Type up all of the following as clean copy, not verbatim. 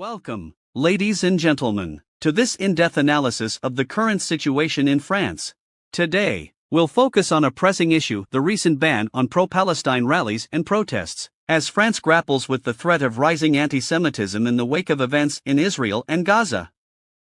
Welcome, ladies and gentlemen, to this in-depth analysis of the current situation in France. Today, we'll focus on a pressing issue: the recent ban on pro-Palestine rallies and protests, as France grapples with the threat of rising anti-Semitism in the wake of events in Israel and Gaza.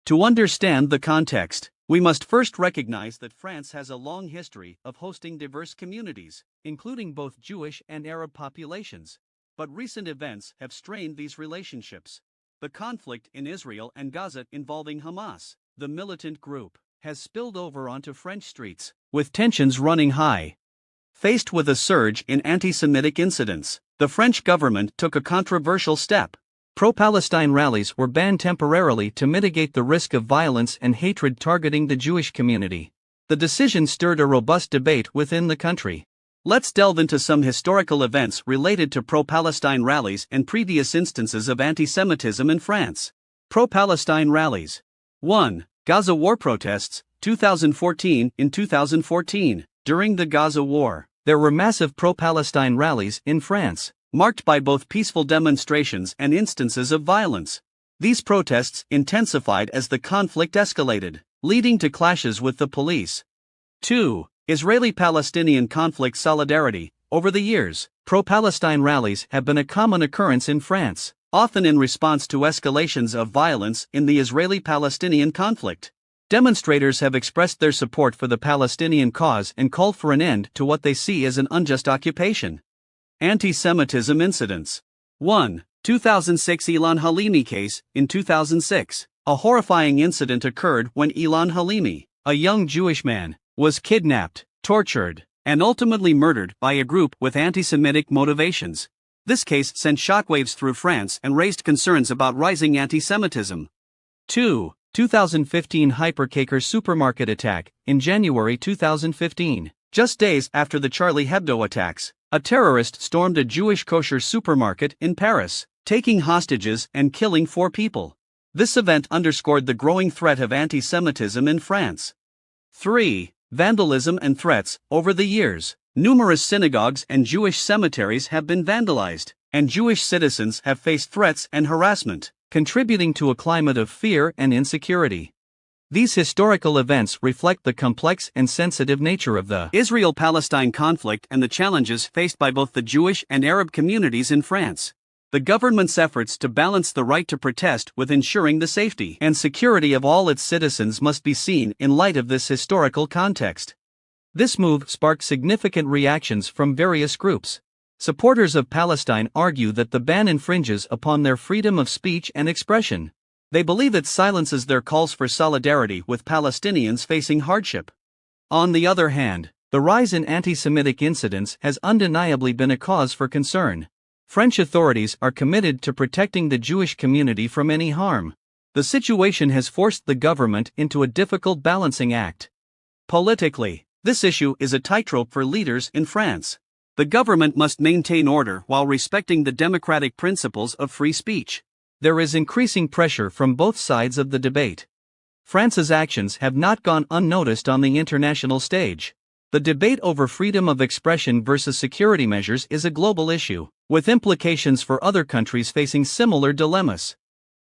To understand the context, we must first recognize that France has a long history of hosting diverse communities, including both Jewish and Arab populations. But recent events have strained these relationships. The conflict in Israel and Gaza involving Hamas, the militant group, has spilled over onto French streets, with tensions running high. Faced with a surge in anti-Semitic incidents, the French government took a controversial step. Pro-Palestine rallies were banned temporarily to mitigate the risk of violence and hatred targeting the Jewish community. The decision stirred a robust debate within the country. Let's delve into some historical events related to pro-Palestine rallies and previous instances of anti-Semitism in France. Pro-Palestine rallies. 1. Gaza War protests, 2014. In 2014, during the Gaza War, there were massive pro-Palestine rallies in France, marked by both peaceful demonstrations and instances of violence. These protests intensified as the conflict escalated, leading to clashes with the police. 2. Israeli-Palestinian conflict solidarity. Over the years, pro-Palestine rallies have been a common occurrence in France, often in response to escalations of violence in the Israeli-Palestinian conflict. Demonstrators have expressed their support for the Palestinian cause and called for an end to what they see as an unjust occupation. Anti-Semitism incidents. 1. 2006 Ilan Halimi case. In 2006, a horrifying incident occurred when Ilan Halimi, a young Jewish man, was kidnapped, tortured, and ultimately murdered by a group with anti-Semitic motivations. This case sent shockwaves through France and raised concerns about rising anti-Semitism. 2. 2015 Hypercacher supermarket attack. In January 2015, just days after the Charlie Hebdo attacks, a terrorist stormed a Jewish kosher supermarket in Paris, taking hostages and killing 4 people. This event underscored the growing threat of anti-Semitism in France. 3. Vandalism and threats. Over the years, numerous synagogues and Jewish cemeteries have been vandalized, and Jewish citizens have faced threats and harassment, contributing to a climate of fear and insecurity. These historical events reflect the complex and sensitive nature of the Israel-Palestine conflict and the challenges faced by both the Jewish and Arab communities in France. The government's efforts to balance the right to protest with ensuring the safety and security of all its citizens must be seen in light of this historical context. This move sparked significant reactions from various groups. Supporters of Palestine argue that the ban infringes upon their freedom of speech and expression. They believe it silences their calls for solidarity with Palestinians facing hardship. On the other hand, the rise in anti-Semitic incidents has undeniably been a cause for concern. French authorities are committed to protecting the Jewish community from any harm. The situation has forced the government into a difficult balancing act. Politically, this issue is a tightrope for leaders in France. The government must maintain order while respecting the democratic principles of free speech. There is increasing pressure from both sides of the debate. France's actions have not gone unnoticed on the international stage. The debate over freedom of expression versus security measures is a global issue, with implications for other countries facing similar dilemmas.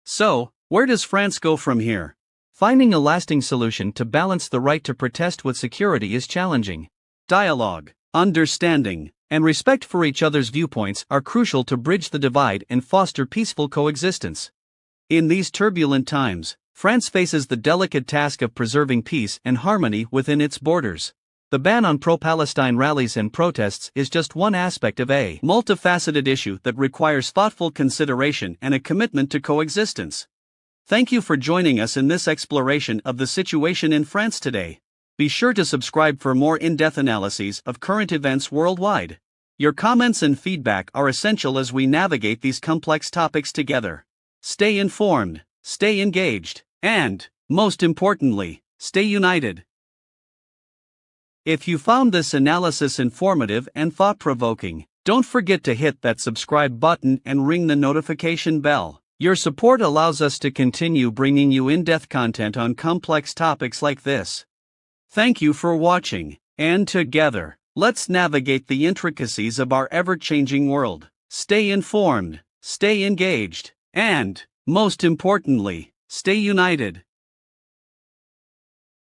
So, where does France go from here? Finding a lasting solution to balance the right to protest with security is challenging. Dialogue, understanding, and respect for each other's viewpoints are crucial to bridge the divide and foster peaceful coexistence. In these turbulent times, France faces the delicate task of preserving peace and harmony within its borders. The ban on pro-Palestine rallies and protests is just one aspect of a multifaceted issue that requires thoughtful consideration and a commitment to coexistence. Thank you for joining us in this exploration of the situation in France today. Be sure to subscribe for more in-depth analyses of current events worldwide. Your comments and feedback are essential as we navigate these complex topics together. Stay informed, stay engaged, and, most importantly, stay united. If you found this analysis informative and thought-provoking, don't forget to hit that subscribe button and ring the notification bell. Your support allows us to continue bringing you in-depth content on complex topics like this. Thank you for watching, and together, let's navigate the intricacies of our ever-changing world. Stay informed, stay engaged, and Most importantly, stay united.